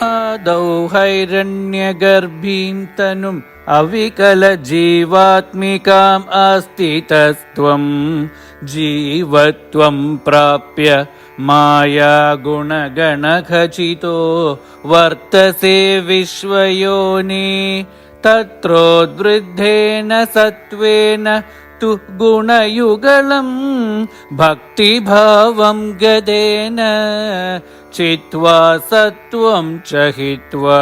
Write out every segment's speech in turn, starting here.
आदौ हैरण्यगर्भीं तनुम् अविकलजीवात्मिकाम् अस्तितस्त्वं जीवत्वं प्राप्य मायागुणगणखचितो वर्तसे विश्वयोनि तत्रोद्वृद्धेन सत्त्वेन तु गुणयुगलं भक्तिभावं गदेन चित्वा सत्त्वं च हित्वा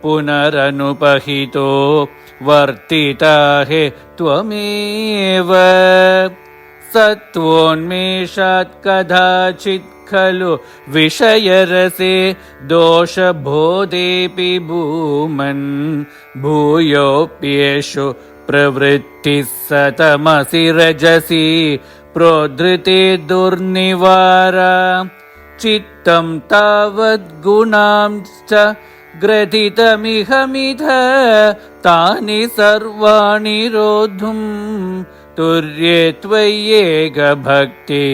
पुनरनुपहितो वर्तिता हे त्वमेव सत्त्वोन्मेषात् कदाचित् खलु विषयरसे दोषबोधेऽपि भूमन् भूयोऽप्येषु प्रवृत्तिः सतमसि रजसि प्रोद्धृते दुर्निवारा चित्तं तावद्गुणांश्च ग्रथितमिहमिह तानि सर्वाणि रोद्धुं तुर्ये त्वय्येक भक्ति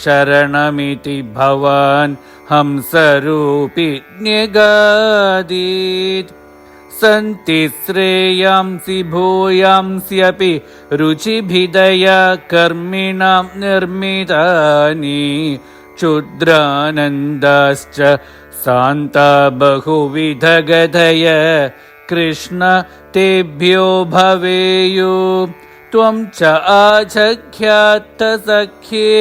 शरणमिति भवान् हंसरूपी न्यगादीत् सन्ति श्रेयांसि भूयांस्यपि रुचिभिदया कर्मिणां निर्मितानि क्षुद्रानन्दाश्च शान्ता बहुविधगधय कृष्ण तेभ्यो भवेयु त्वं च आचख्यात्त सख्ये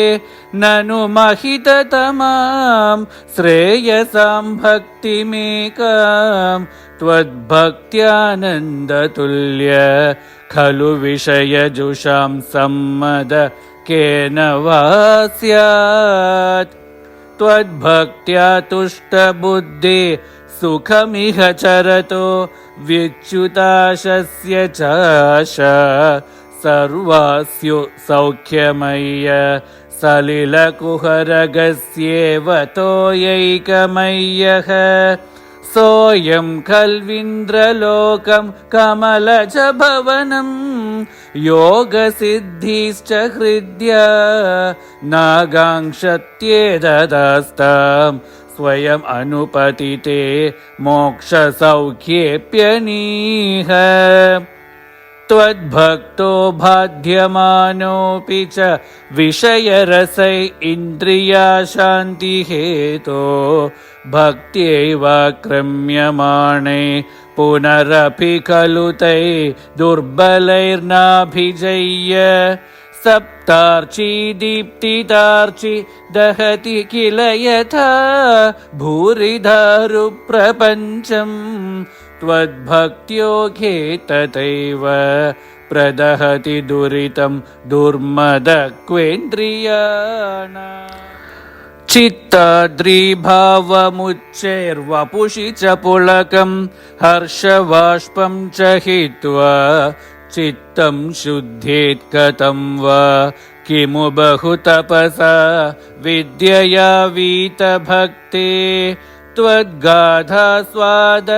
ननु महिततमां श्रेयसां भक्तिमेकां त्वद्भक्त्यानन्दतुल्य खलु विषयजुषां सम्मद केन वा स्यात् त्वद्भक्त्या तुष्टबुद्धे सुखमिह चरतो विच्युताशस्य चाशा सर्वास्यु सौख्यमय्य सलिलकुहरगस्येव तोयैकमय्यः सोऽयं खल्विन्द्रलोकं कमलज भवनं योगसिद्धिश्च हृद्या नागांक्षत्येददास्तां स्वयम् अनुपतिते मोक्षसौख्येऽप्यनीह त्वद्भक्तो बाध्यमानोऽपि च विषयरसै इन्द्रियाशान्तिहेतो भक्त्यैव क्रम्यमाणे पुनरपि खलु तै दुर्बलैर्नाभिजय्य सप्तार्ची दीप्तितार्ची दहति किल यथा भूरिधारुप्रपञ्चम् त्वद्भक्त्योगे तथैव प्रदहति दुरितं दुर्मदक्वेन्द्रियाणाम् चित्ताद्रिभावमुच्चैर्वपुषि च पुलकं हर्षबाष्पं च हित्वा चित्तं शुद्धेत् कथं वा किमु बहु तपसा विद्यया वीतभक्ते त्वद्गाधास्वाद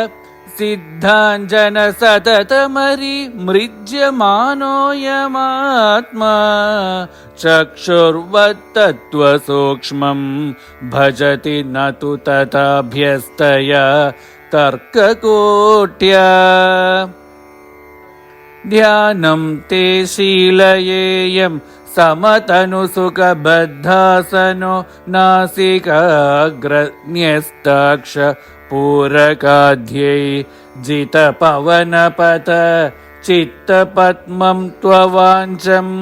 सिद्धाञ्जन सततमरि मृज्यमानोऽयमात्मा चक्षुर्वत्तत्त्वसूक्ष्मं भजति न तु तथाभ्यस्तया तर्ककोट्या ध्यानं ते शीलयेयं समतनुसुखबद्धासनो नासिकाग्रन्यस्ताक्ष पूरकाध्यै जितपवनपथ चित्तपद्मं त्ववाञ्छम्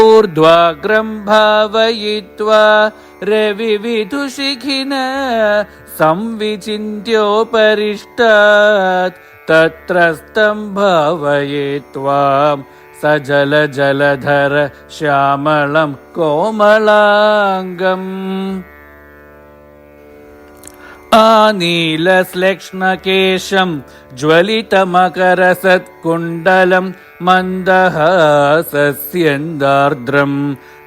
ऊर्ध्वाग्रं भावयित्वा रविविदुषिखिन संविचिन्त्योपरिष्टात् तत्रस्तं भावये त्वां सजलजलधर श्यामलं कोमलाङ्गम् आनीलश्लेक्ष्णकेशं ज्वलितमकरसत्कुण्डलं मन्दहासस्यन्दार्द्रं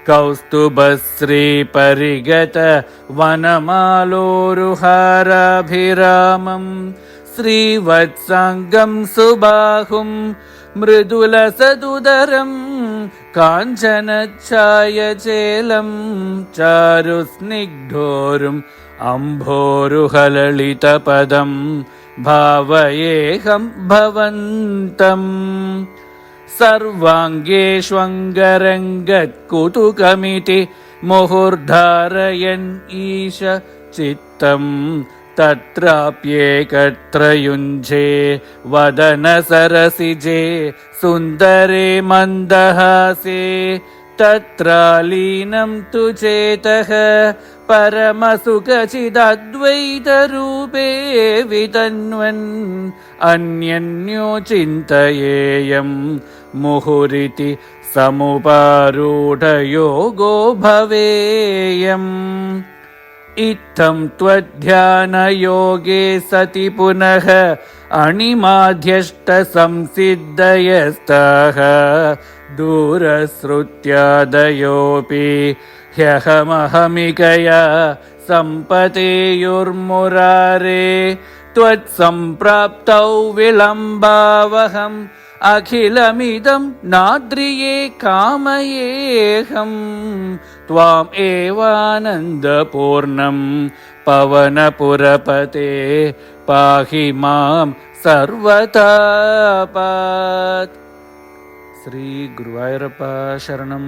कौस्तुभश्रीपरिगत वनमालोरुहाराभिरामं श्रीवत्साङ्गं सुबाहुं मृदुलसदुदरं काञ्चनच्छायचेलं चारुस्निग्धोरुं अम्भोरुहललितपदं भावयेऽहं भवन्तम् सर्वाङ्गेष्वङ्गरङ्गत्कुतुकमिति मुहुर्धारयन् ईश चित्तं तत्राप्येकत्र युञ्जे वदनसरसिजे सुन्दरे मन्दहासे तत्रालीनं तु चेतः परमसुखचिदद्वैतरूपे वितन्वन् अन्यन्यो चिन्तयेयं मुहुरिति समुपारूढयोगो भवेयम् इत्थं त्वध्यानयोगे सति पुनः अणिमाध्यष्टसंसिद्धयस्तः दूरश्रुत्यादयोऽपि ह्यहमहमिकया सम्पतेयुर्मुरारे त्वत्सम्प्राप्तौ विलम्बावहम् अखिलमिदं नाद्रिये कामयेऽहम् त्वाम् एवानन्दपूर्णं पवनपुरपते पाहि मां सर्वतापात्. ಶ್ರೀ ಗುರುವಾಯೂರಪ್ಪ ಶರಣಂ.